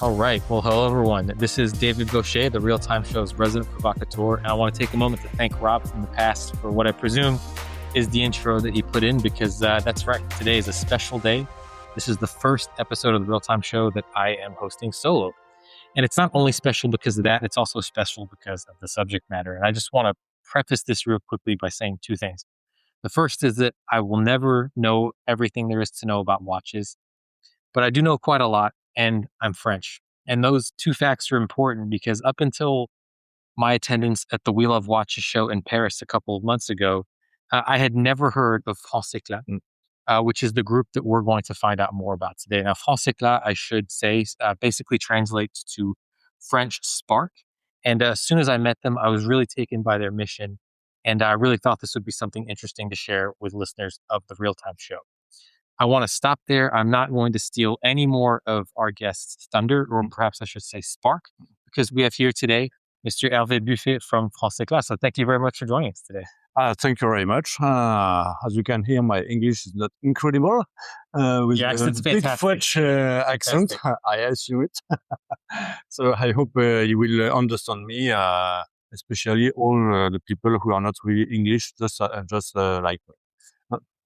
All right. Well, hello, everyone. This is David Gaucher, the Real Time Show's resident provocateur. And I want to take a moment to thank Rob from the past for what I presume is the intro that he put in, because that's right. Today is a special day. This is the first episode of the Real Time Show that I am hosting solo. And it's not only special because of that, it's also special because of the subject matter. And I just want to preface this real quickly by saying two things. The first is that I will never know everything there is to know about watches, but I do know quite a lot, and I'm French. And those two facts are important because up until my attendance at the We Love Watches show in Paris a couple of months ago, I had never heard of Francéclat, which is the group that we're going to find out more about today. Now, Francéclat, I should say, basically translates to French spark. And as soon as I met them, I was really taken by their mission. And I really thought this would be something interesting to share with listeners of the Real Time Show. I want to stop there. I'm not going to steal any more of our guest's thunder, or perhaps I should say spark, because we have here today Mr. Hervé Buffet from Francéclat. So thank you very much for joining us today. Thank you very much. As you can hear, my English is not incredible. With Your accent's a big fantastic. French accent, I assume it. So I hope you will understand me, especially all the people who are not really English, just like me.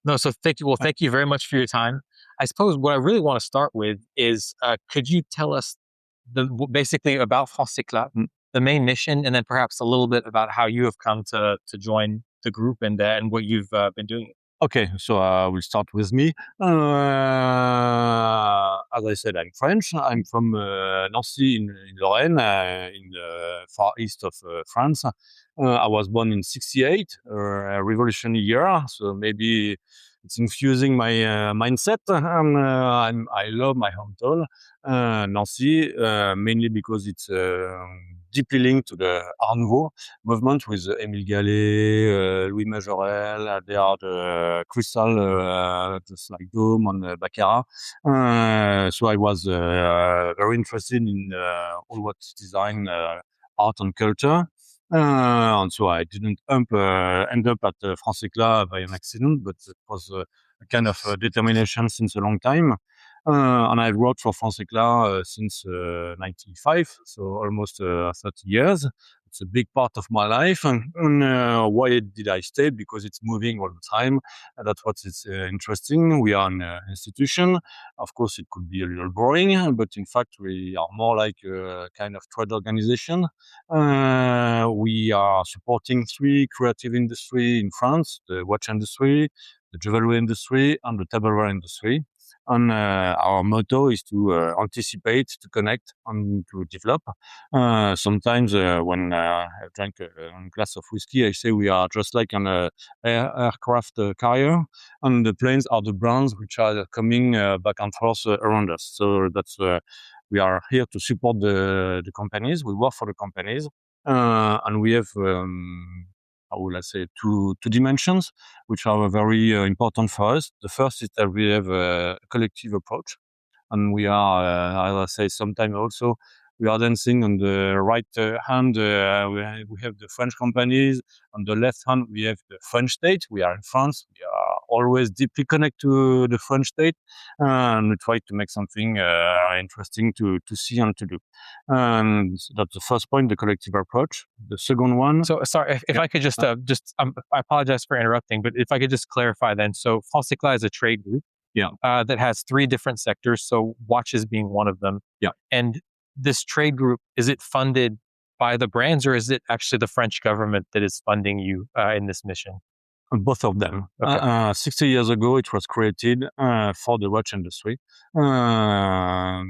No, so thank you. Well, thank you very much for your time. I suppose what I really want to start with is, could you tell us basically about Francéclat, the main mission, and then perhaps a little bit about how you have come to join the group and what you've been doing? Okay, so we'll start with me. As I said, I'm French. I'm from Nancy in Lorraine, in the far east of France. I was born in 1968, a revolutionary year, so maybe it's infusing my mindset. I love my hometown, Nancy, mainly because it's deeply linked to the Art Nouveau movement with Émile Gallet, Louis Majorel. They are the crystal, just like dome on Baccarat. So I was very interested in all what's design, art and culture. And so I didn't end up at Francéclat by an accident, but it was a kind of determination since a long time. And I've worked for Francéclat since 1995, so almost 30 years. It's a big part of my life. And why did I stay? Because it's moving all the time. And that's what is interesting. We are an institution. Of course, it could be a little boring, but in fact, we are more like a kind of trade organization. We are supporting 3 creative industries in France: the watch industry, the jewelry industry, and the tableware industry. And our motto is to anticipate, to connect, and to develop. Sometimes when I drink a glass of whiskey, I say we are just like an aircraft carrier, and the planes are the brands which are coming back and forth around us. So that's we are here to support the companies. We work for the companies, and we have how will I say, two dimensions, which are very important for us. The first is that we have a collective approach, and we are, as I say, sometimes also we are dancing on the right hand. We have the French companies. On the left hand, we have the French state. We are in France. We are always deeply connected to the French state, and we try to make something interesting to see and to do. And that's the first point, the collective approach. The second one. So sorry, if I could just I apologize for interrupting, but if I could just clarify then. So Francéclat is a trade group. Yeah. That has 3 different sectors, so watches being one of them. Yeah. And this trade group, is it funded by the brands, or is it actually the French government that is funding you in this mission? Both of them. Okay. 60 years ago, it was created for the watch industry. The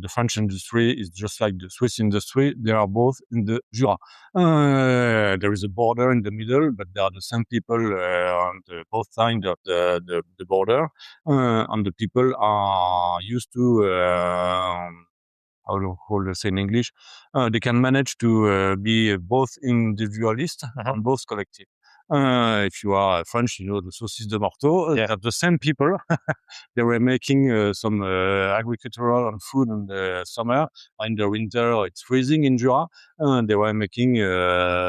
French industry is just like the Swiss industry. They are both in the Jura. There is a border in the middle, but they are the same people on both sides of the border. And the people are used to how to say in English, they can manage to be both individualist and both collective. If you are French, you know the saucisses de Morteau. Yeah. They are the same people. They were making some agricultural and food in the summer. In the winter, it's freezing in Jura. They were making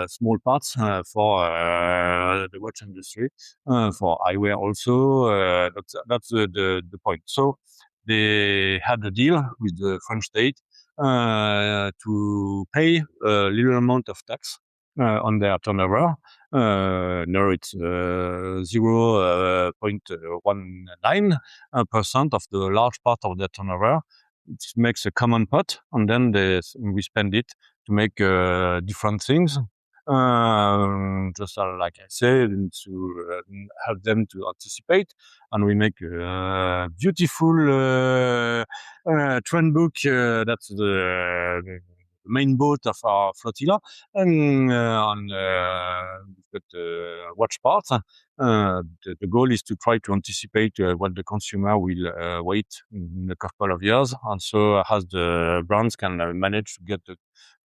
small parts for the watch industry, for eyewear also. That's the point. So they had a deal with the French state to pay a little amount of tax on their turnover. Now it's 0.19% of the large part of their turnover. It makes a common pot, and then we spend it to make different things. Just like I said, and to help them to anticipate, and we make a beautiful trend book. That's the main boat of our flotilla, and we've got watch parts. The goal is to try to anticipate what the consumer will wait in a couple of years, and so as the brands can manage to get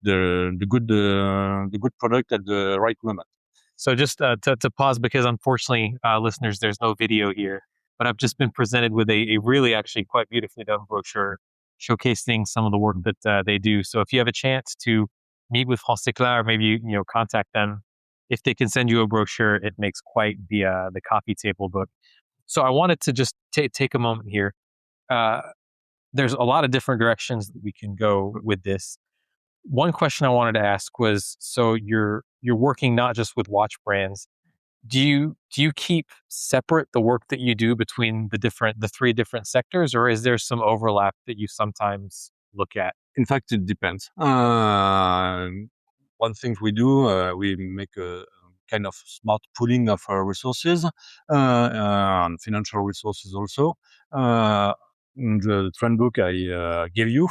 the good product at the right moment. So just to pause, because unfortunately, listeners, there's no video here, but I've just been presented with a really actually quite beautifully done brochure showcasing some of the work that they do. So if you have a chance to meet with Francéclat, or maybe contact them, if they can send you a brochure, it makes quite the coffee table book. So I wanted to just take a moment here. There's a lot of different directions that we can go with this. One question I wanted to ask was, so you're working not just with watch brands. Do you keep separate the work that you do between the three different sectors, or is there some overlap that you sometimes look at? In fact, it depends. One thing we do, we make a kind of smart pooling of our resources, and financial resources also. The trend book I gave you,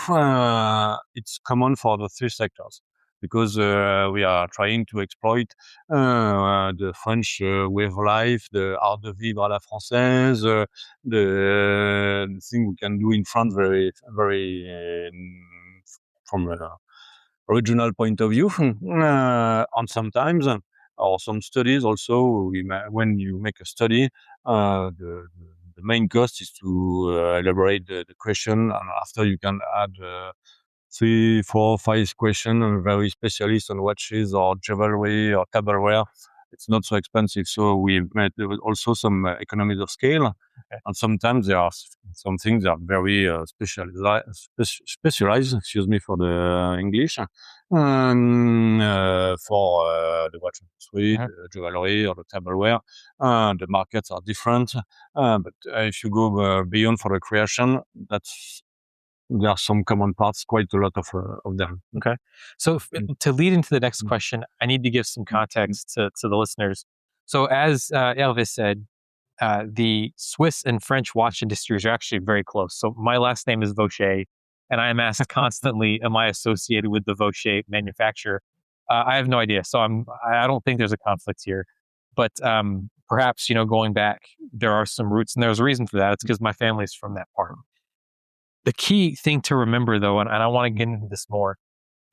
it's common for the three sectors, because we are trying to exploit the French way of life, the art de vivre à la française, the thing we can do in France very, very from a original point of view. And sometimes, or some studies also, when you make a study, the main cost is to elaborate the question, and after you can add 3, 4, 5 questions, very specialist on watches or jewelry or tableware. It's not so expensive, so we made also some economies of scale. Okay. And sometimes there are some things that are very specialized. Excuse me for the English. For the watch industry, the jewelry or the tableware, the markets are different. But if you go beyond for the creation, there are some common parts, quite a lot of them. Okay. So to lead into the next question, I need to give some context to the listeners. So as Hervé said, the Swiss and French watch industries are actually very close. So my last name is Vaucher, and I am asked constantly, am I associated with the Vaucher manufacturer? I have no idea. So I don't think there's a conflict here. But perhaps, going back, there are some roots, and there's a reason for that. It's because my family's from that part. The key thing to remember, though, and I want to get into this more,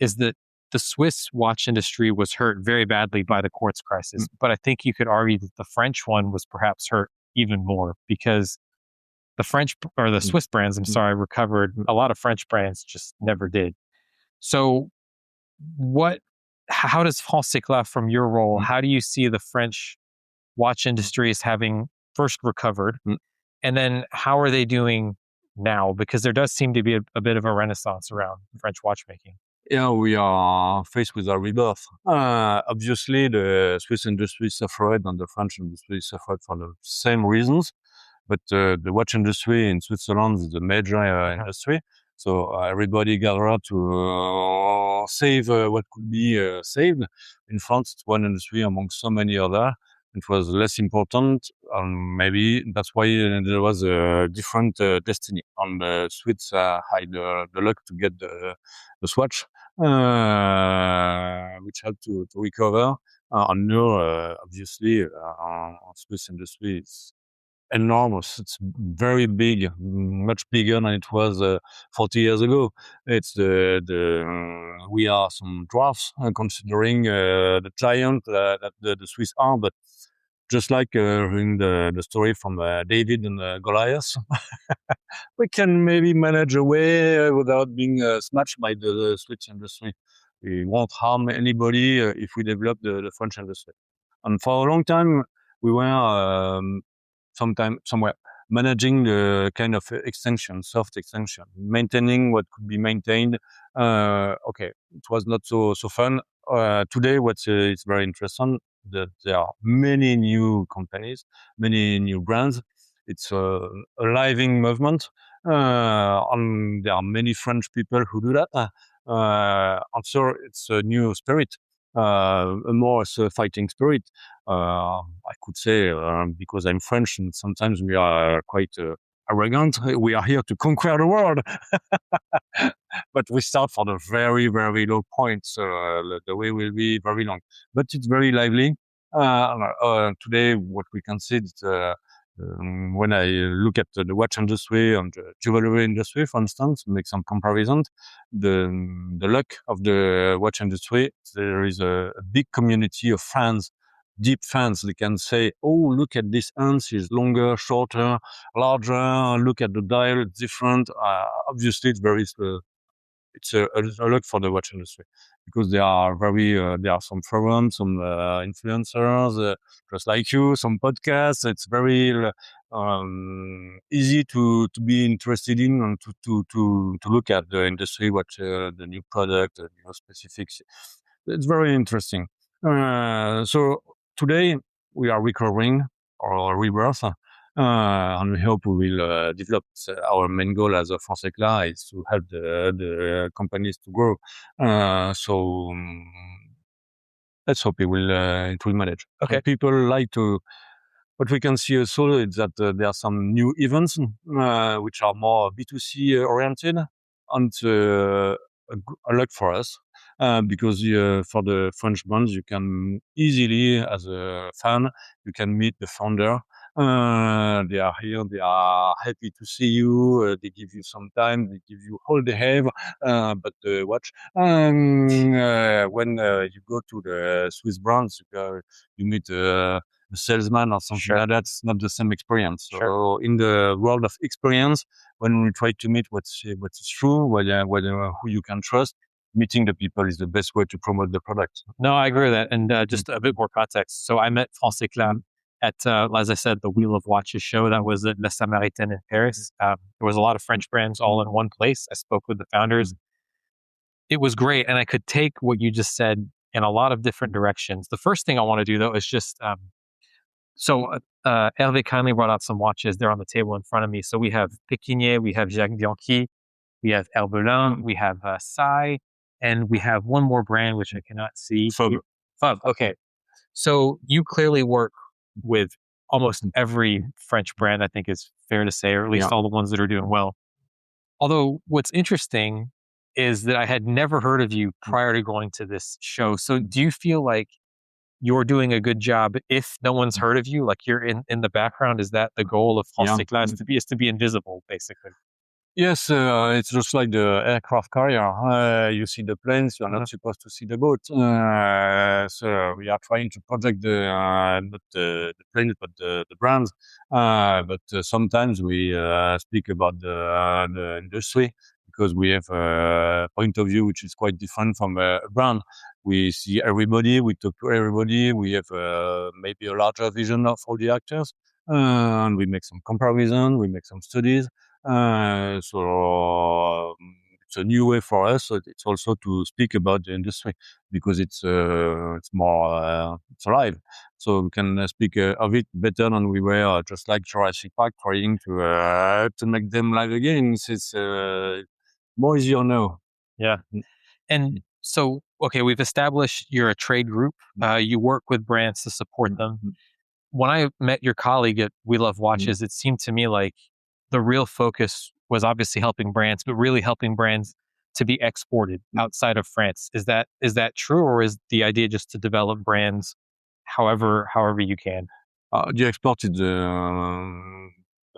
is that the Swiss watch industry was hurt very badly by the quartz crisis. But I think you could argue that the French one was perhaps hurt even more, because the French or the Swiss brands, recovered. A lot of French brands just never did. So how does Francéclat, from your role, how do you see the French watch industry as having first recovered? And then how are they doing now? Because there does seem to be a bit of a renaissance around French watchmaking. Yeah, we are faced with a rebirth. Obviously, the Swiss industry suffered and the French industry suffered for the same reasons. But the watch industry in Switzerland is a major industry. So everybody gathered to save what could be saved. In France, it's one industry among so many other. It was less important, and maybe that's why there was a different destiny. And the Swiss had the luck to get the Swatch, which helped to recover. And now, obviously, Swiss industry is enormous. It's very big, much bigger than it was 40 years ago. It's we are some dwarfs considering the giant that the Swiss are, but just like in the story from David and Goliath, we can maybe manage a way without being smashed by the Swiss industry. We won't harm anybody if we develop the French industry. And for a long time, we were somewhere managing the kind of extension, soft extension, maintaining what could be maintained. Okay, it was not so fun. Today, what's it's very interesting that there are many new companies, many new brands. It's a living movement, and there are many French people who do that. Also, it's a new spirit, a more fighting spirit. I could say, because I'm French, and sometimes we are quite arrogant. We are here to conquer the world. But we start from a very, very low point. So the way will be very long, but it's very lively. Today, what we can see is when I look at the watch industry and the jewelry industry, for instance, make some comparisons, the luck of the watch industry, there is a big community of fans, deep fans. They can say, oh, look at this hands, is longer, shorter, larger, look at the dial, it's different. Obviously, it's very it's a look for the watch industry, because there are some forums, some influencers, just like you, some podcasts. It's very easy to be interested in, and to look at the industry, what the new product, the new specifics. It's very interesting. So today we are recovering our rebirth. And we hope we will develop. Our main goal as a Francéclat is to help the companies to grow. Let's hope it will manage. Okay. People like to. What we can see also is that there are some new events which are more B2C oriented, and a lot for us. Because for the French brands, you can easily, as a fan, you can meet the founder. They are here. They are happy to see you. They give you some time. They give you all they have. But watch. When you go to the Swiss brands, you meet a salesman or something like that. It's not the same experience. So in the world of experience, when we try to meet what's true, who you can trust, meeting the people is the best way to promote the product. No, I agree with that. And just a bit more context. So I met Francéclat at, as I said, the Wheel of Watches show that was at La Samaritaine in Paris. There was a lot of French brands all in one place. I spoke with the founders. It was great. And I could take what you just said in a lot of different directions. The first thing I want to do, though, is just, Hervé kindly brought out some watches. They're on the table in front of me. So we have Pékinier, we have Jacques Bianchi, we have Herbelin, we have Sai, and we have one more brand, which I cannot see. Fub. Okay. So you clearly work with almost every French brand, I think is fair to say, or at least all the ones that are doing well. Although what's interesting is that I had never heard of you prior to going to this show. So do you feel like you're doing a good job if no one's heard of you? Like you're in the background? Is that the goal of Francéclat, is to be invisible, basically? Yes, it's just like the aircraft carrier. You see the planes, you are not supposed to see the boat. So we are trying to project not the planes, but the brands. But sometimes we speak about the industry, because we have a point of view which is quite different from a brand. We see everybody, we talk to everybody, we have maybe a larger vision of all the actors, and we make some comparison, we make some studies. So it's a new way for us. So it's also to speak about the industry, because it's more it's alive. So we can speak of it better than we were just like Jurassic Park, trying to make them live again. It's more easier now. Yeah. And so, okay, we've established you're a trade group. You work with brands to support them. When I met your colleague at We Love Watches, it seemed to me like the real focus was obviously helping brands, but really helping brands to be exported outside of France. Is that true, or is the idea just to develop brands however you can? The export is the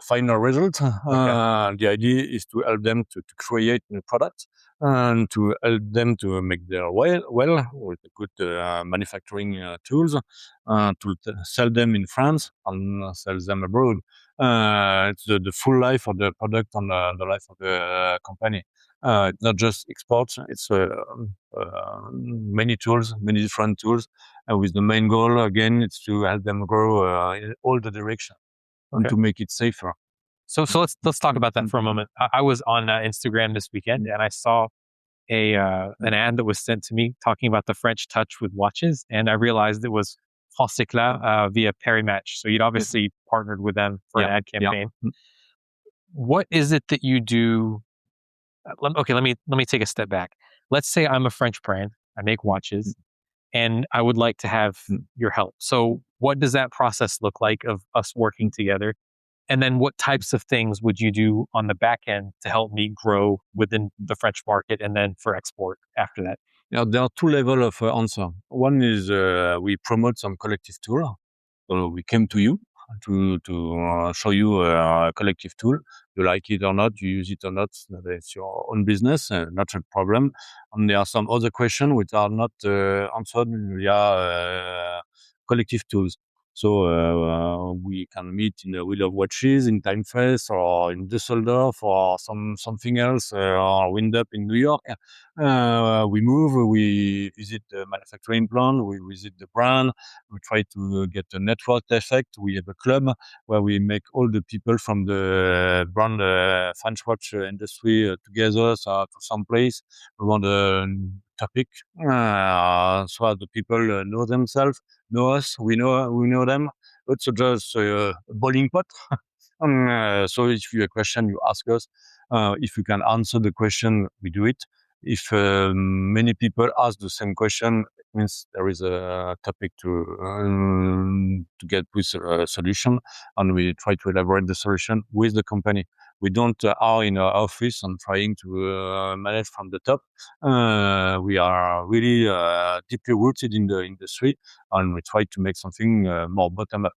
final result. The idea is to help them to create new products, and to help them to make their well with good manufacturing tools, to sell them in France and sell them abroad. It's the full life of the product and the life of the company. It's not just exports, it's many tools, many different tools. And with the main goal, again, it's to help them grow in all the directions, and to make it safer. So let's talk about that for a moment. I was on Instagram this weekend and I saw an ad that was sent to me talking about the French touch with watches, and I realized it was Francéclat via Match. So you'd obviously partnered with them for an ad campaign. What is it that you do? Okay, let me take a step back. Let's say I'm a French brand. I make watches, and I would like to have your help. So what does that process look like of us working together? And then what types of things would you do on the back end to help me grow within the French market and then for export after that? Yeah, there are two levels of answer. One is we promote some collective tool. So we came to you to show you a collective tool. You like it or not, you use it or not, it's your own business, not a problem. And there are some other questions which are not answered via collective tools. So we can meet in the Wheel of Watches, in Time Fest, or in Düsseldorf, or something else, or Wind Up in New York. We move, we visit the manufacturing plant, we visit the brand, we try to get a network effect. We have a club where we make all the people from the brand French watch industry together to some place around a topic. So the people know themselves, know us, we know them. It's just a boiling pot. So if you have a question, you ask us. If you can answer the question, we do it. If many people ask the same question, it means there is a topic to get with a solution, and we try to elaborate the solution with the company. We don't are in our office and trying to manage from the top. We are really deeply rooted in the industry, and we try to make something more bottom up.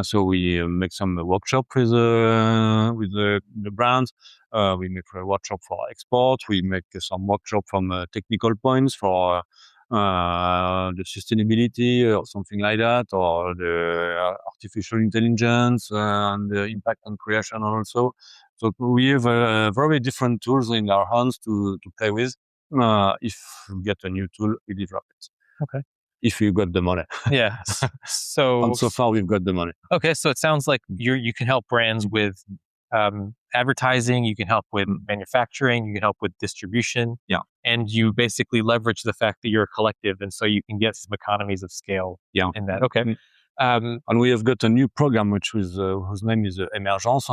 So we make some workshop with the brands. We make a workshop for export. We make some workshop from technical points for the sustainability or something like that, or the artificial intelligence and the impact on creation also. So we have very different tools in our hands to play with. If we get a new tool, we develop it. Okay. If you got the money. Yeah. And so far we've got the money. Okay, so it sounds like you can help brands with advertising, you can help with manufacturing, you can help with distribution. Yeah. And you basically leverage the fact that you're a collective, and so you can get some economies of scale in that. Okay. And we have got a new program whose name is Emergence.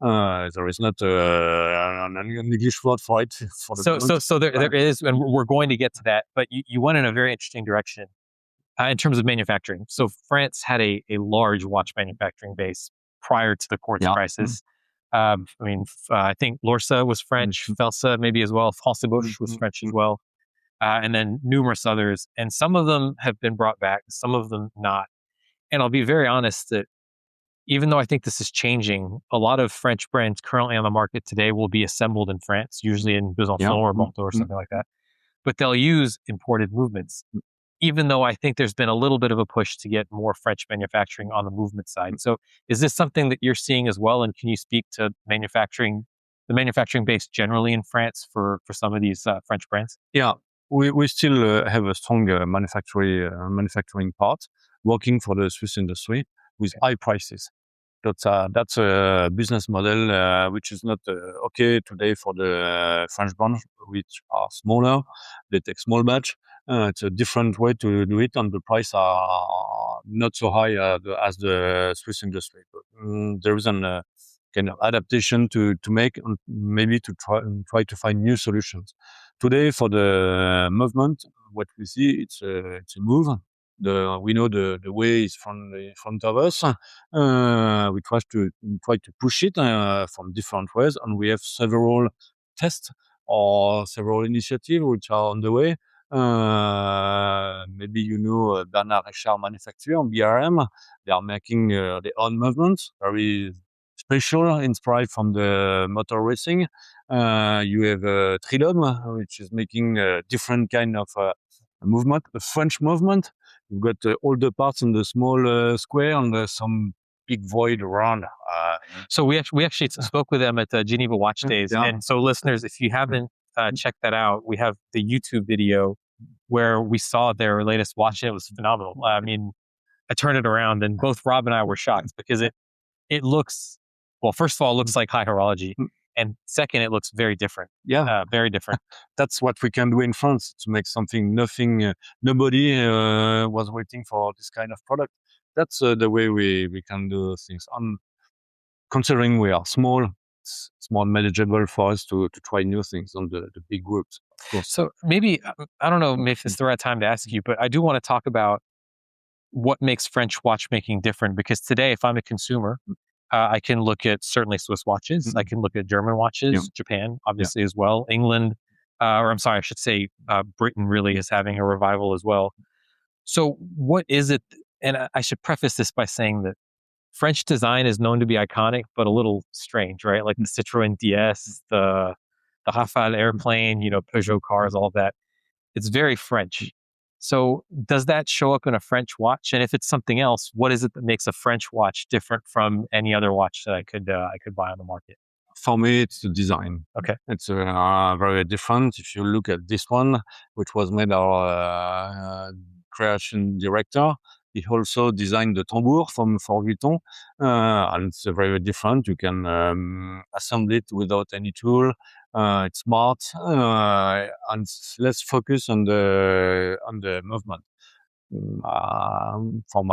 There is not an English word for it. So there is, and we're going to get to that. But you went in a very interesting direction in terms of manufacturing. So France had a large watch manufacturing base prior to the quartz crisis. I think Lorsa was French, Felsa maybe as well, Francéclat was French as well, and then numerous others. And some of them have been brought back, some of them not. And I'll be very honest that even though I think this is changing, a lot of French brands currently on the market today will be assembled in France, usually in Besançon or Bordeaux or something like that. But they'll use imported movements, even though I think there's been a little bit of a push to get more French manufacturing on the movement side. So is this something that you're seeing as well? And can you speak to the manufacturing base generally in France for some of these French brands? Yeah, we still have a strong manufacturing part working for the Swiss industry with high prices. That's a business model which is not okay today for the French brands, which are smaller. They take small batch. It's a different way to do it, and the price are not so high as the Swiss industry. But, there is an kind of adaptation to make, and maybe to try to find new solutions. Today, for the movement, what we see, it's a move. We know the way is in front of us. We try to push it from different ways, and we have several tests or several initiatives which are on the way. Maybe Bernard Richard Manufacture, BRM. They are making their own movements, very special, inspired from the motor racing. You have Trilom, which is making a different kind of movement, a French movement. You've got all the parts in the small square and some big void around. So we actually spoke with them at the Geneva Watch Days. And so listeners, if you haven't checked that out, we have the YouTube video where we saw their latest watch. It was phenomenal. I mean, I turned it around and both Rob and I were shocked because it looks well, first of all, it looks like high horology. And second, it looks very different. Yeah, very different. that's what we can do in France to make something. Nobody was waiting for this kind of product. That's the way we can do things. Considering we are small, it's more manageable for us to try new things on the big groups, of course. So maybe, I don't know if it's the right time to ask you, but I do want to talk about what makes French watchmaking different, because today, if I'm a consumer, I can look at certainly Swiss watches. I can look at German watches, Japan, obviously, as well. England, or I'm sorry, I should say Britain really is having a revival as well. So what is it? And I should preface this by saying that French design is known to be iconic, but a little strange, right? Like the Citroën DS, the Rafale airplane, Peugeot cars, all of that. It's very French. So does that show up in a French watch? And if it's something else, what is it that makes a French watch different from any other watch that I could buy on the market? For me, it's the design. Okay. It's very different. If you look at this one, which was made our creation director, he also designed the tambour for Vuitton, and it's very different. You can assemble it without any tool. It's smart, and let's focus on the movement. From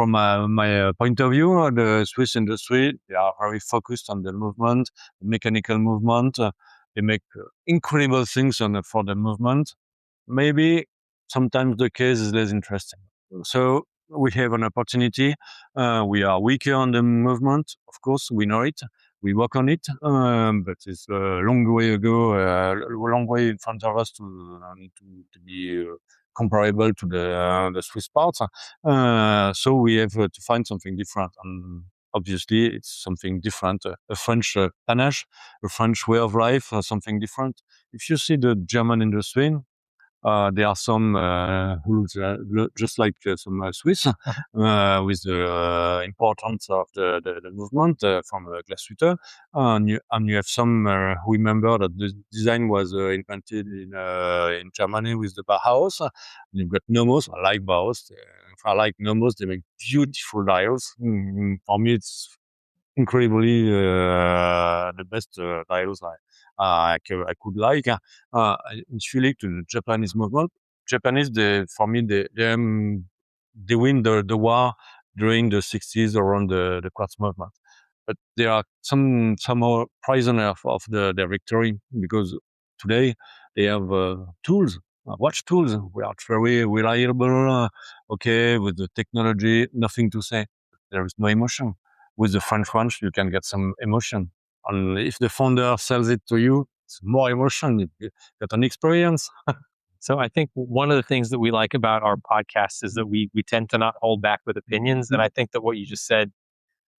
my point of view, the Swiss industry, they are very focused on the movement, mechanical movement. They make incredible things for the movement. Maybe sometimes the case is less interesting. So we have an opportunity. We are weaker on the movement. Of course, we know it. We work on it, but it's a long way ago, a long way in front of us to be comparable to the Swiss parts. So we have to find something different. And obviously, it's something different, a French panache, a French way of life, something different. If you see the German industry, there are some rules, just like some Swiss, with the importance of the movement from Glashütte. And you have some who remember that the design was invented in Germany with the Bauhaus. You've got Nomos. I like Bauhaus. If I like Nomos, they make beautiful dials. For me, it's incredibly the best dials I could like. If you look to the Japanese movement, Japanese, for me, they win the war during the 60s around the quartz movement. But they are somehow prisoner of their victory, because today they have tools, watch tools. We are very reliable, okay, with the technology, nothing to say. There is no emotion. With the French watch, you can get some emotion. And if the founder sells it to you, it's more emotion. You get an experience. So I think one of the things that we like about our podcast is that we tend to not hold back with opinions. And I think that what you just said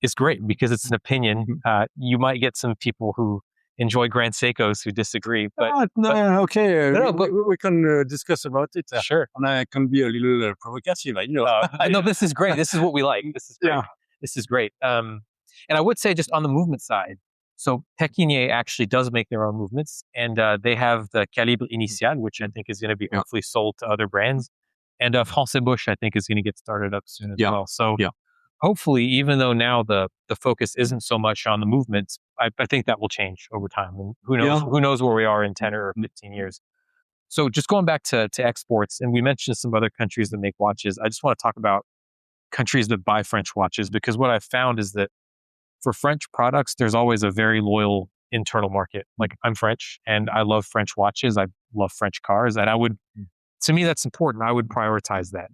is great, because it's an opinion. You might get some people who enjoy Grand Seikos who disagree, but okay, No, we can discuss about it. Sure. And I can be a little provocative, I know this is great. This is what we like. This is great. Yeah. This is great. And I would say, just on the movement side, so Pekinier actually does make their own movements, and they have the Calibre Initial, which I think is going to be hopefully sold to other brands, and Francéclat, I think, is going to get started up soon as well. So hopefully, even though now the focus isn't so much on the movements, I think that will change over time. And who knows? Who knows where we are in 10 or 15 years? So just going back to exports, and we mentioned some other countries that make watches. I just want to talk about countries that buy French watches, because what I've found is that for French products, there's always a very loyal internal market. Like, I'm French and I love French watches. I love French cars. And to me, that's important. I would prioritize that.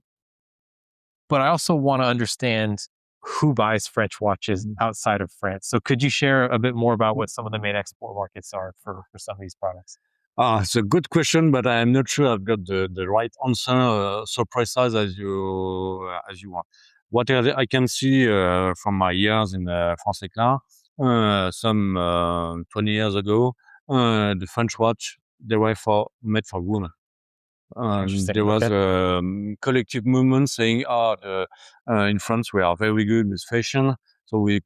But I also want to understand who buys French watches outside of France. So could you share a bit more about what some of the main export markets are for some of these products? It's a good question, but I'm not sure I've got the right answer so precise as you want. What I can see from my years in Francéclat, some 20 years ago, the French watch, they were made for women. There was a collective movement saying, in France we are very good with fashion, so we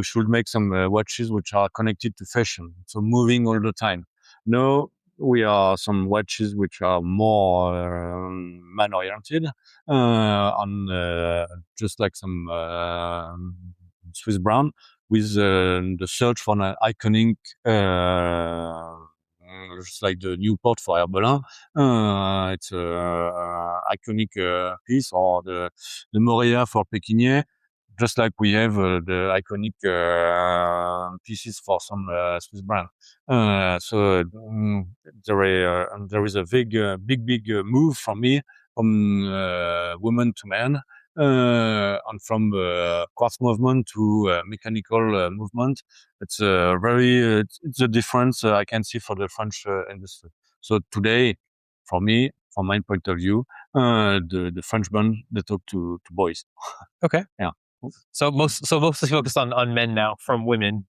should make some watches which are connected to fashion, so moving all the time. No, we are some watches which are more man-oriented, and just like some Swiss brand with the search for an iconic, just like the Newport for Herbelin. It's a iconic piece, or the Morea for Pékinier. Just like we have the iconic pieces for some Swiss brand. There is a big move from me from women to men, and from quartz movement to mechanical movement. It's it's a difference I can see for the French industry. So today, for me, from my point of view, the French brand, they talk to boys. Okay. Yeah. So mostly focused on men now from women.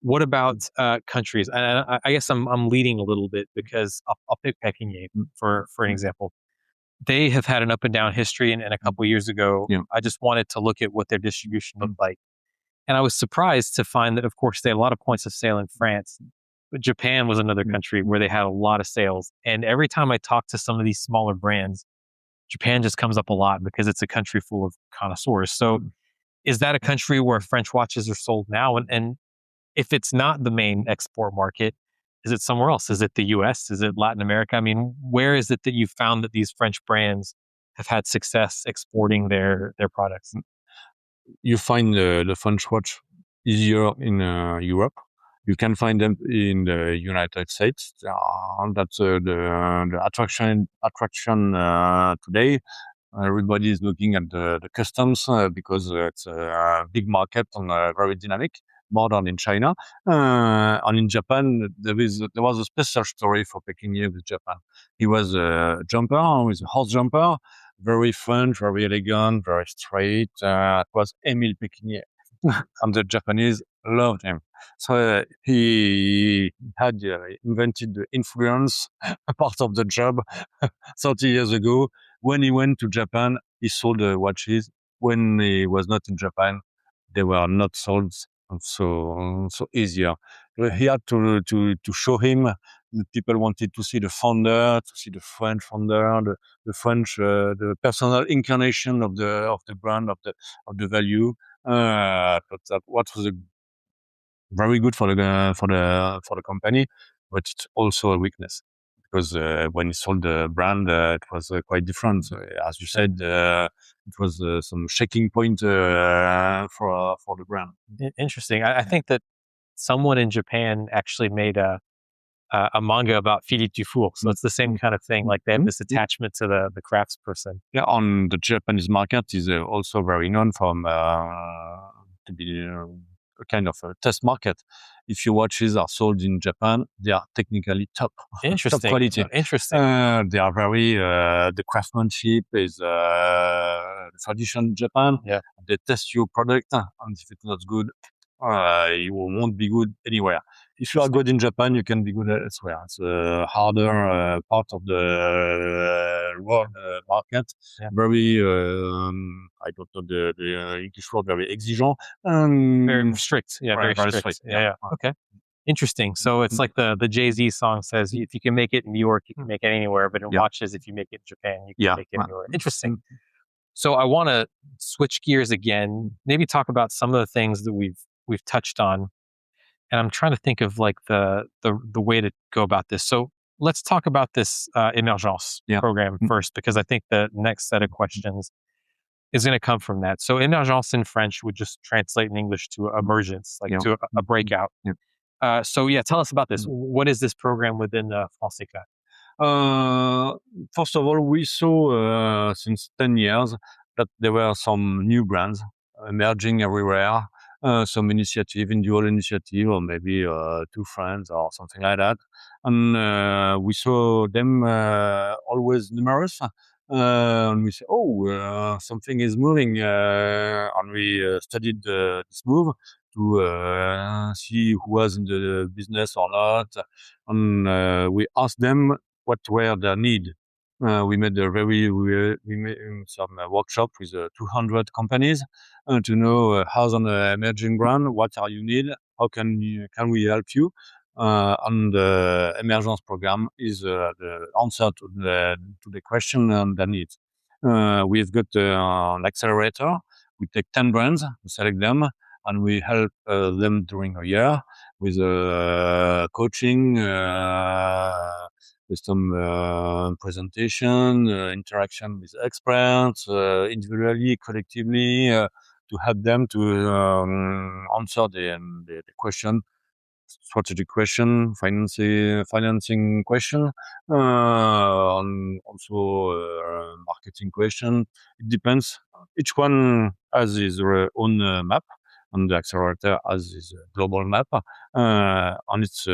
What about countries? And I guess I'm leading a little bit because I'll pick Pékinier for an example. They have had an up and down history, and a couple years ago, I just wanted to look at what their distribution looked like. And I was surprised to find that, of course, they had a lot of points of sale in France, but Japan was another country where they had a lot of sales. And every time I talk to some of these smaller brands, Japan just comes up a lot because it's a country full of connoisseurs. So is that a country where French watches are sold now? And if it's not the main export market, is it somewhere else? Is it the US? Is it Latin America? I mean, where is it that you found that these French brands have had success exporting their products? You find the French watch easier in Europe. You can find them in the United States. That's the attraction today. Everybody is looking at the customs because it's a big market and very dynamic, more than in China. And in Japan, there was a special story for Pékinier with Japan. He was a jumper, he was a horse jumper, very French, very elegant, very straight. It was Émile Pékinier. And the Japanese loved him. So he had invented the influence part of the job 30 years ago. When he went to Japan, he sold watches. When he was not in Japan, they were not sold so easier. He had to show him. People wanted to see the founder, to see the French founder, the French, the personal incarnation of the brand, of the value. But what was very good for the company, but it's also a weakness because when he sold the brand, it was quite different. So, as you said, it was some shaking point for the brand. Interesting. I think that someone in Japan actually made a manga about Philippe Dufour. So it's the same kind of thing. Like they have this attachment to the craftsperson. Yeah, on the Japanese market is also very known from to be a kind of a test market. If your watches are sold in Japan, they are technically top quality. Interesting. They are very the craftsmanship is the tradition in Japan. Yeah. They test your product, and if it's not good, you won't be good anywhere. If you are good in Japan, you can be good elsewhere. It's a harder part of the world market. Yeah. Very, I don't know the English word, very exigeant. Very strict. Yeah, very strict. Yeah. Okay. Interesting. So it's like the Jay-Z song says, if you can make it in New York, you can make it anywhere. But in watches, if you make it in Japan, you can make it anywhere. Interesting. So I want to switch gears again, maybe talk about some of the things that we've touched on. And I'm trying to think of like the way to go about this. So let's talk about this Emergence program first, because I think the next set of questions is going to come from that. So Emergence in French would just translate in English to emergence, like to a breakout. So tell us about this. What is this program within Francéclat? First of all, we saw since 10 years that there were some new brands emerging everywhere. Some initiative, individual initiative, or maybe two friends or something like that. And we saw them always numerous. And we say, something is moving. And we studied this move to see who was in the business or not. And we asked them what were their need. We made some workshop with 200 companies to know how's an emerging brand, what are you need, how can we help you, and the Emergence program is the answer to the question and the needs. We've got an accelerator. We take 10 brands, we select them, and we help them during a year with coaching, with some presentation, interaction with experts, individually, collectively, to help them to answer the question, strategic question, financing question, and also marketing question. It depends. Each one has his own map, and the accelerator has his global map. And it's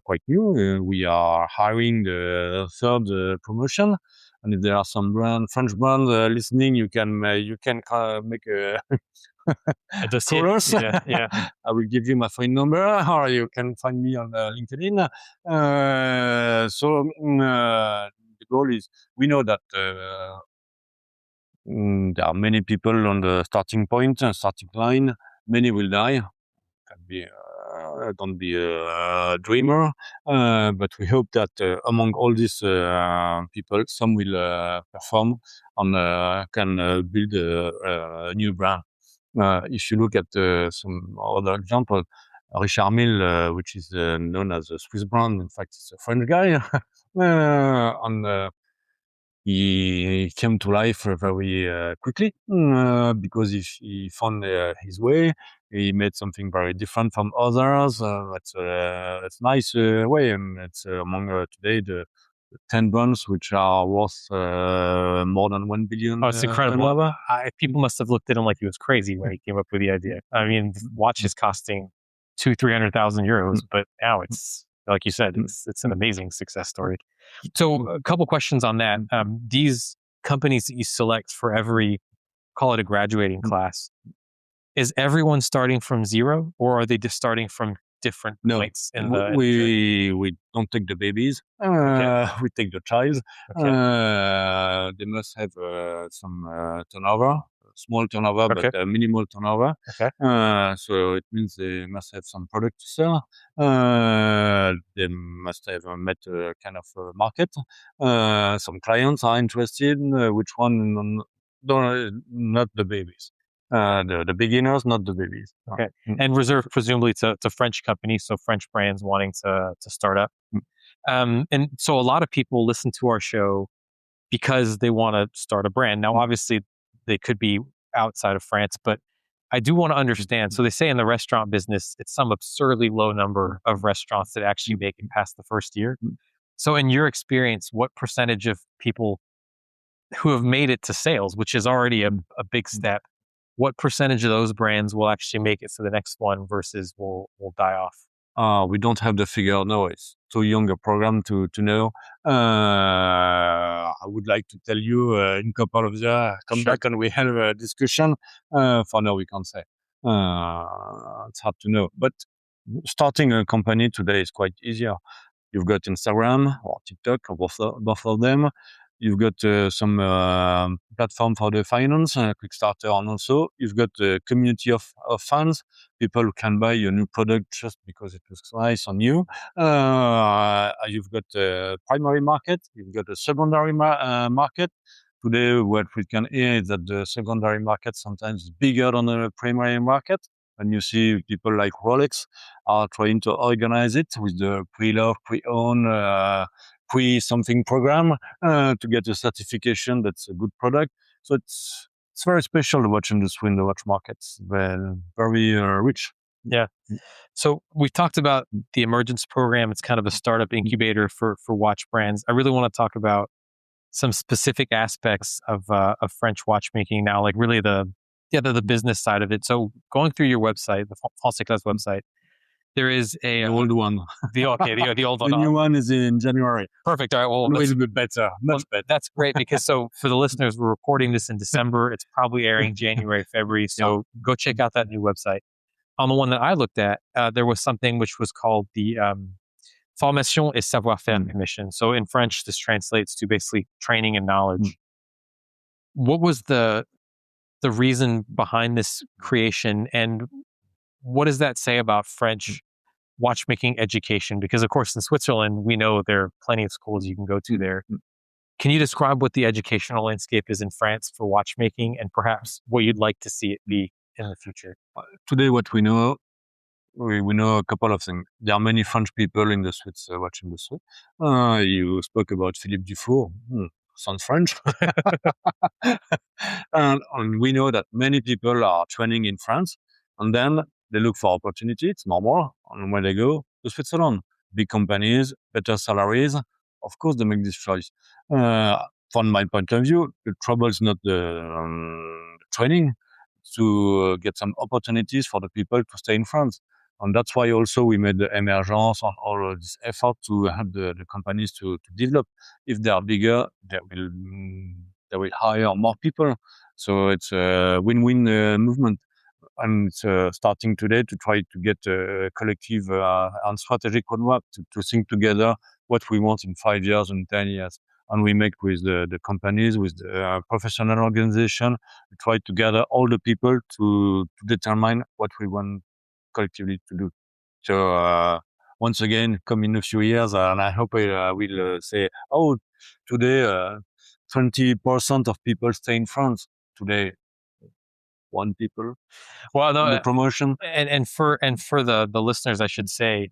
quite new. We are hiring the third promotion. And if there are some French brands listening, you can make a call us. Yeah. I will give you my phone number, or you can find me on LinkedIn. The goal is, we know that there are many people on the starting point, starting line. Many will die. Don't be a dreamer, but we hope that among all these people, some will perform and can build a new brand. If you look at some other example, Richard Mille, which is known as a Swiss brand, in fact, it's a French guy, and he came to life very quickly because he found his way. He made something very different from others. That's a nice way, and it's among today the 10 brands which are worth more than 1 billion. Oh, it's incredible. People must have looked at him like he was crazy when he came up with the idea. I mean, watch is costing 200,000-300,000 euros, but now it's, like you said, it's an amazing success story. So a couple questions on that. These companies that you select for every, call it a graduating class, is everyone starting from zero, or are they just starting from different points in the we don't take the babies. We take the child. They must have some turnover, small turnover, but minimal turnover. So it means they must have some product to sell. They must have met a kind of market. Some clients are interested. Which one? Not the babies. The beginners, not the babies. Okay. And reserved presumably to French companies, so French brands wanting to start up. And so a lot of people listen to our show because they want to start a brand. Now, obviously, they could be outside of France, but I do want to understand. So they say in the restaurant business, it's some absurdly low number of restaurants that actually make it past the first year. So in your experience, what percentage of people who have made it to sales, which is already a big step, what percentage of those brands will actually make it to the next one versus will die off? We don't have the figure. No, it's too young a program to know. I would like to tell you in a couple of years, come back and we have a discussion. For now, we can't say. It's hard to know. But starting a company today is quite easier. You've got Instagram or TikTok, or both of them. You've got some platform for the finance, Quickstarter, and also you've got a community of fans, people who can buy a new product just because it looks nice on you. You've got a primary market, you've got a secondary market. Today, what we can hear is that the secondary market sometimes is bigger than the primary market. And you see people like Rolex are trying to organize it with the pre-love, pre-own, pre-something program to get a certification that's a good product. So it's very special, the watch industry in the watch markets. Very rich. Yeah. So we've talked about the Emergence program. It's kind of a startup incubator for watch brands. I really want to talk about some specific aspects of French watchmaking now, like really the business side of it. So going through your website, the Francéclat's website, there is the old one. The old one. The new one is in January. Perfect. All right. Well, a little bit better. Much better. That's great because so for the listeners, we're recording this in December. It's probably airing January, February. So go check out that new website. On the one that I looked at, there was something which was called the Formation et Savoir-faire Commission. So in French, this translates to basically training and knowledge. What was the reason behind this creation, and what does that say about French watchmaking education? Because of course in Switzerland, we know there are plenty of schools you can go to there. Can you describe what the educational landscape is in France for watchmaking and perhaps what you'd like to see it be in the future? Today, what we know, we know a couple of things. There are many French people in the Swiss watch industry. You spoke about Philippe Dufour. Sounds French. And we know that many people are training in France, and then they look for opportunity. It's normal. And when they go to Switzerland, big companies, better salaries, of course, they make this choice. From my point of view, the trouble is not the training, to get some opportunities for the people to stay in France. And that's why also we made the emergence and all of this effort to help the companies to develop. If they are bigger, they will hire more people. So it's a win-win movement. And it's starting today to try to get a collective and strategic roadmap to think together what we want in 5 years and 10 years. And we make with the companies, with the professional organization, we try to gather all the people to determine what we want collectively to do. So once again, come in a few years, and I hope I will say, oh, today 20% of people stay in France. Today, one people. Well, no, The promotion. and for the listeners, I should say,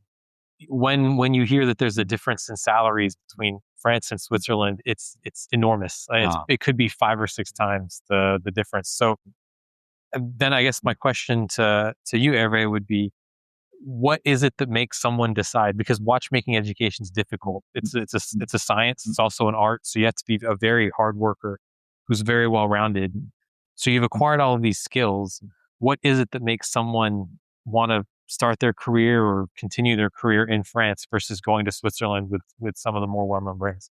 when you hear that there's a difference in salaries between France and Switzerland, it's enormous. It could be 5 or 6 times the difference. So then I guess my question to you, Hervé, would be, what is it that makes someone decide? Because watchmaking education is difficult. It's a science. It's also an art. So you have to be a very hard worker who's very well rounded. So you've acquired all of these skills. What is it that makes someone want to start their career or continue their career in France versus going to Switzerland with some of the more well-known brands?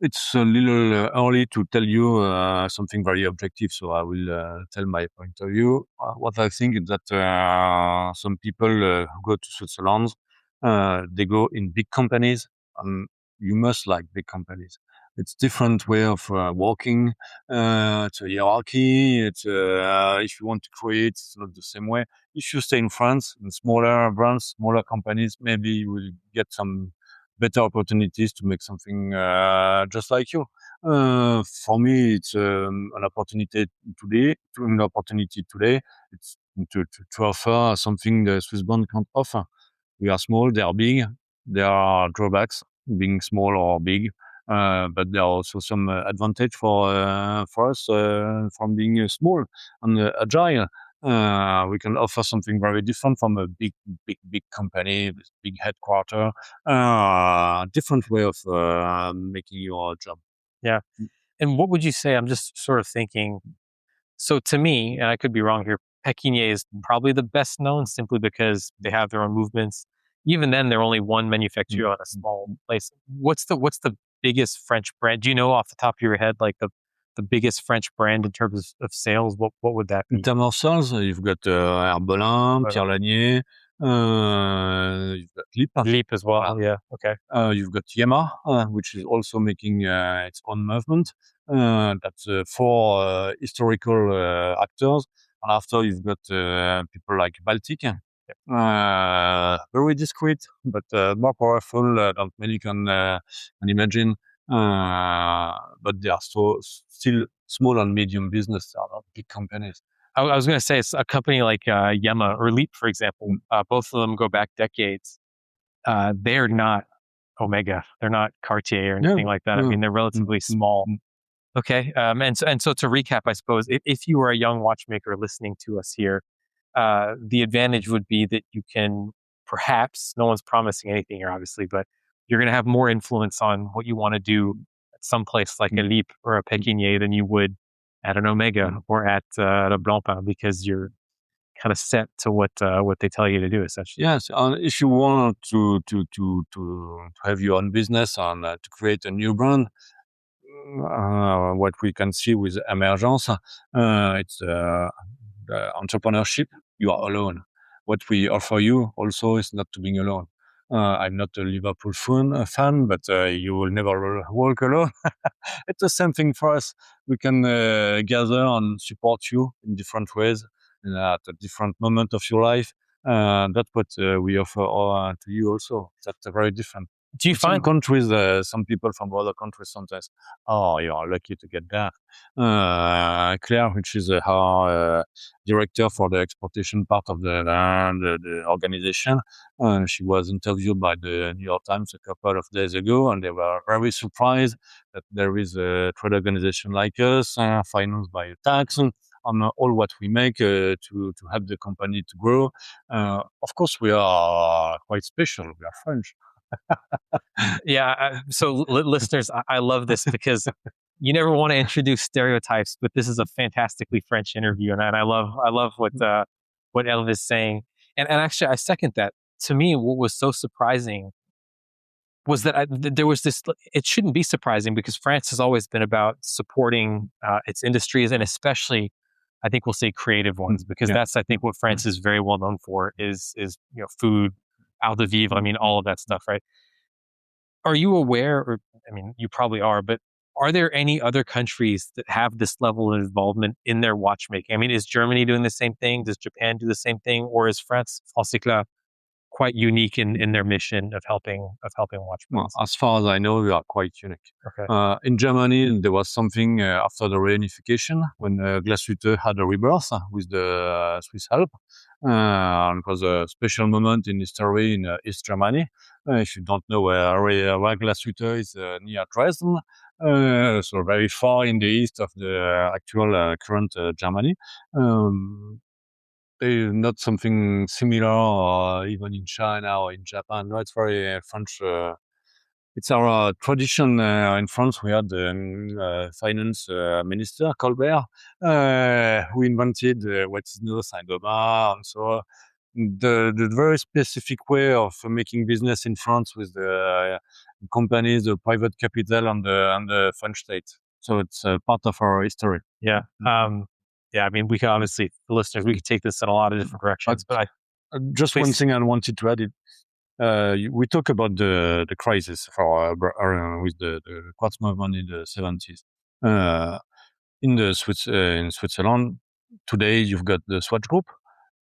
It's a little early to tell you something very objective, so I will tell my point of view. What I think is that some people who go to Switzerland, they go in big companies, and you must like big companies. It's different way of working. It's a hierarchy. If you want to create, it's not the same way. If you stay in France, in smaller brands, smaller companies, maybe you will get some better opportunities to make something just like you. For me, it's an opportunity today. It's to offer something the Swiss bank can't offer. We are small, they are big. There are drawbacks being small or big, but there are also some advantage for us from being small and agile. We can offer something very different from a big company with big headquarters. Different way of making your job. Yeah. And what would you say? I'm just sort of thinking. So to me, and I could be wrong here, Pekinier is probably the best known simply because they have their own movements. Even then, they're only one manufacturer on a small place. What's the biggest French brand? Do you know off the top of your head, like the biggest French brand in terms of sales? What would that be? In terms of sales, you've got Herbelin, Pierre Lanier, you've got Lip. Leap as well. Yeah. Okay. You've got Yamaha, which is also making its own movement. That's 4 historical actors. And after you've got people like Baltic, very discreet, but more powerful than many can imagine. But they are still small and medium business, are not big companies. I was going to say, it's a company like Yema or Leap, for example. Both of them go back decades. They're not Omega. They're not Cartier or anything like that. I mean, they're relatively small. Okay. And so to recap, I suppose, if you were a young watchmaker listening to us here, the advantage would be that you can perhaps, no one's promising anything here, obviously, but you're going to have more influence on what you want to do at some place like a Leap or a Pekinier than you would at an Omega or at a Blancpain, because you're kind of set to what they tell you to do, essentially. Yes, and if you want to have your own business and to create a new brand, what we can see with Emergence, it's entrepreneurship. You are alone. What we offer you also is not to being alone. I'm not a Liverpool fan, but you will never walk alone. It's the same thing for us. We can gather and support you in different ways at a different moment of your life. That's what we offer to you also. That's very different. Do you Some find countries, some people from other countries sometimes, oh, you are lucky to get that. Claire, which is our director for the exportation part of the organization, she was interviewed by the New York Times a couple of days ago, and they were very surprised that there is a trade organization like us, financed by a tax on all what we make to help the company to grow. Of course, we are quite special. We are French. Yeah. So, listeners, I love this because you never want to introduce stereotypes, but this is a fantastically French interview, and I love what Elvis is saying, and actually, I second that. To me, what was so surprising was that there was this. It shouldn't be surprising because France has always been about supporting its industries, and especially, I think we'll say creative ones, because that's, I think, what France is very well known for is food, art de vivre. I mean, all of that stuff, right? Are you aware, or I mean, you probably are, but are there any other countries that have this level of involvement in their watchmaking? I mean, is Germany doing the same thing? Does Japan do the same thing? Or is Francéclat quite unique in their mission of helping watchmakers? As far as I know, we are quite unique. Okay. In Germany, there was something after the reunification when Glashütte had a rebirth with the Swiss help. It was a special moment in history in East Germany. If you don't know where Glashütte is, near Dresden, so very far in the east of the actual current Germany. Not something similar, or even in China or in Japan. No, it's very French. It's our tradition in France. We had the finance minister Colbert, who invented what is known as Saint-Gobain, and so the very specific way of making business in France with the companies, the private capital, and the French state. So it's part of our history. Yeah. Yeah. I mean, we can obviously, the listeners, we could take this in a lot of different directions, but Just please. one thing I wanted to add it. We talk about the crisis for with the quartz movement in the 70s. In Switzerland today, you've got the Swatch Group.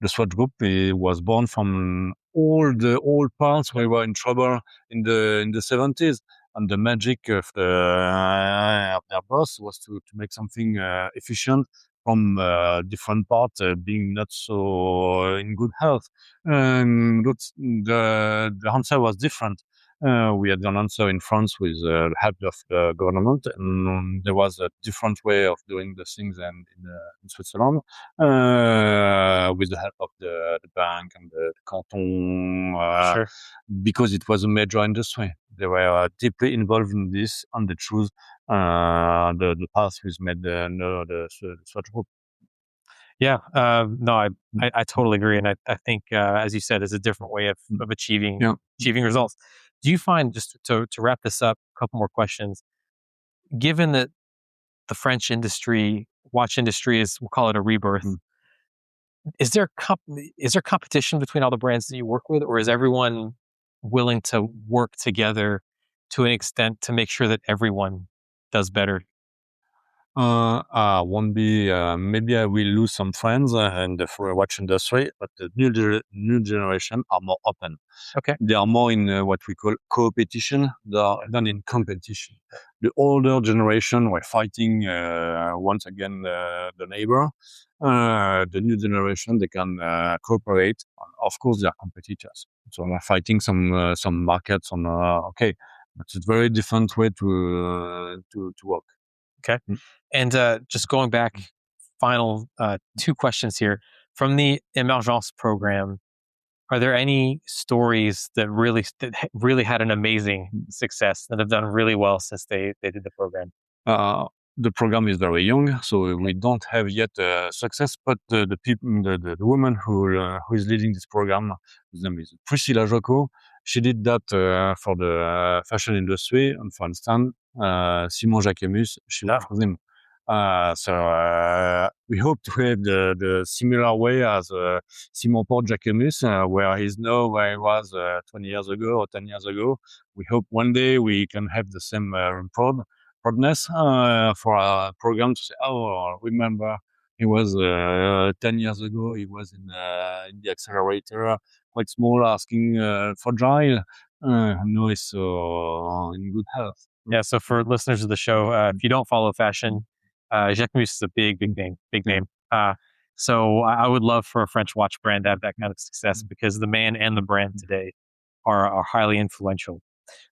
The Swatch Group was born from all the old parts where we were in trouble in the 70s, and the magic of their boss was to make something efficient from different parts being not so in good health. The answer was different. We had an answer in France with the help of the government, and there was a different way of doing the things than in Switzerland, with the help of the bank and the canton, Sure. because it was a major industry. They were deeply involved in this, and they chose the path which made the Swatch Group. Yeah. No, I totally agree. And I think, as you said, is a different way of achieving results. Do you find, just to wrap this up, a couple more questions, given that the French watch industry we'll call it a rebirth, is there competition between all the brands that you work with, or is everyone willing to work together to an extent to make sure that everyone does better? Won't be. Maybe I will lose some friends in the watch industry, but the new generation are more open. Okay. They are more in what we call co-opetition than in competition. The older generation were fighting once again the neighbor. The new generation, they can cooperate. Of course, they are competitors, so they're fighting some markets on. Okay, but it's a very different way to work. Okay. And just going back, final two questions here. From the Emergence program, are there any stories that really had an amazing success, that have done really well since they did the program? The program is very young, so we don't have yet success. But the woman who is leading this program, his name is Priscilla Jocko. She did that for the fashion industry, and for instance, Simon Jacquemus, she worked with him. So we hope to have the similar way as Simon Port Jacquemus, where he's now where he was 20 years ago or 10 years ago. We hope one day we can have the same proudness for our program to say, oh, remember, he was 10 years ago, he was in the accelerator, quite small, asking fragile. no, it's in good health. Yeah. So for listeners of the show, if you don't follow fashion, Jacquemus is a big name, big name. So I would love for a French watch brand to have that kind of success because the man and the brand today are highly influential.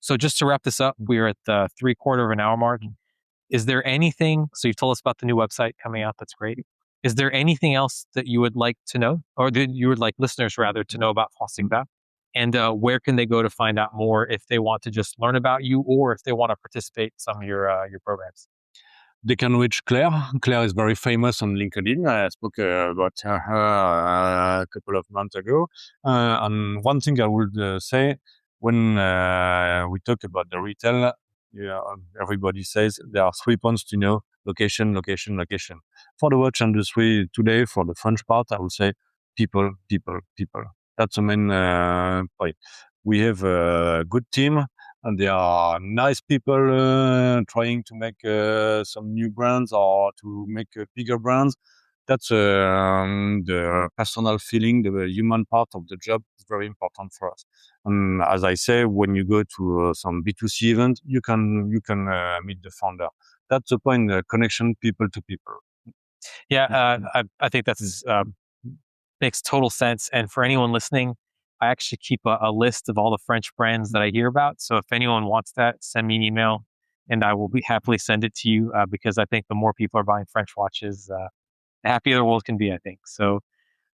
So just to wrap this up, we're at the 3/4 of an hour mark. Is there anything? So you've told us about the new website coming out. That's great. Is there anything else that you would like to know, or that you would like listeners rather to know about Francéclat? And where can they go to find out more if they want to just learn about you, or if they want to participate in some of your programs? They can reach Claire. Claire is very famous on LinkedIn. I spoke about her a couple of months ago. And one thing I would say, when we talk about the retail, yeah, everybody says there are 3 points to know: location, location, location. For the watch industry today, for the French part, I would say people, people, people. That's the main point. We have a good team, and they are nice people trying to make some new brands or to make bigger brands. That's the personal feeling, the human part of the job is very important for us. And as I say, when you go to some B2C event, you can meet the founder. That's the point, connection people to people. Yeah, I think that's makes total sense. And for anyone listening, I actually keep a list of all the French brands that I hear about. So if anyone wants that, send me an email, and I will be happily send it to you because I think the more people are buying French watches, the happier the world can be. I think so.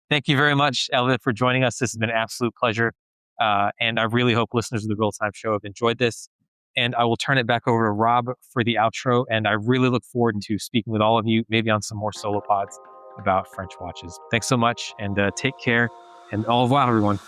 Thank you very much, Hervé, for joining us. This has been an absolute pleasure, and I really hope listeners of the Real Time Show have enjoyed this. And I will turn it back over to Rob for the outro. And I really look forward to speaking with all of you, maybe on some more solo pods about French watches. Thanks so much, and take care, and au revoir, everyone.